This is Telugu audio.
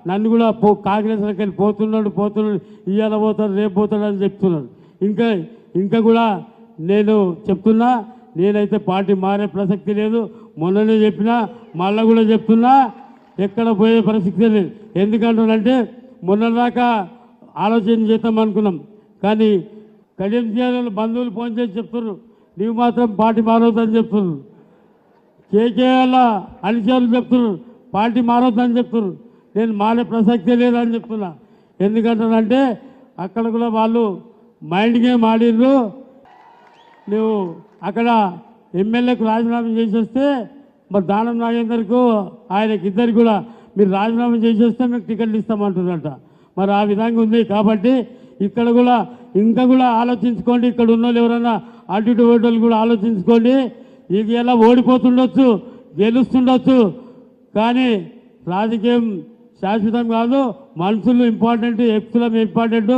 నన్ను కూడా కాంగ్రెస్లోకి వెళ్ళి పోతున్నాడు ఇవాళ పోతాడు రేపు పోతాడు అని చెప్తున్నాడు. ఇంకా కూడా నేను చెప్తున్నా, నేనైతే పార్టీ మారే ప్రసక్తి లేదు. మొన్ననే చెప్పినా, మళ్ళీ కూడా చెప్తున్నా, ఎక్కడ పోయే ప్రసక్తి లేదు. ఎందుకంటానంటే మొన్నదాకా ఆలోచన చేద్దాం అనుకున్నాం, కానీ కడియం చేయాలని బంధువులు ఫోన్ చేసి చెప్తున్నారు నీవు మాత్రం పార్టీ మారవద్దని చెప్తున్నారు. కేకేళ్ళ అలిచేలు చెప్తున్నారు పార్టీ మారవద్దని చెప్తున్నారు. నేను మారే ప్రసక్తే లేదని చెప్తున్నా. ఎందుకంటానంటే అక్కడ కూడా వాళ్ళు మైండ్ గేమ్ ఆడిర్రు. నువ్వు అక్కడ ఎమ్మెల్యేకు రాజీనామా చేసేస్తే మరి దానం నాగేందర్కు ఆయనకి ఇద్దరికి కూడా మీరు రాజీనామా చేసేస్తే మీకు టికెట్లు ఇస్తామంటున్నట. మరి ఆ విధంగా ఉంది. కాబట్టి ఇక్కడ కూడా ఇంకా కూడా ఆలోచించుకోండి. ఇక్కడ ఉన్న వాళ్ళు ఎవరైనా అటు ఇటు ఓటర్లు కూడా ఆలోచించుకోండి. ఇది ఎలా ఓడిపోతుండొచ్చు, గెలుస్తుండొచ్చు, కానీ రాజకీయం శాశ్వతం కాదు. మనుషులు ఇంపార్టెంట్, వ్యక్తులం ఇంపార్టెంట్.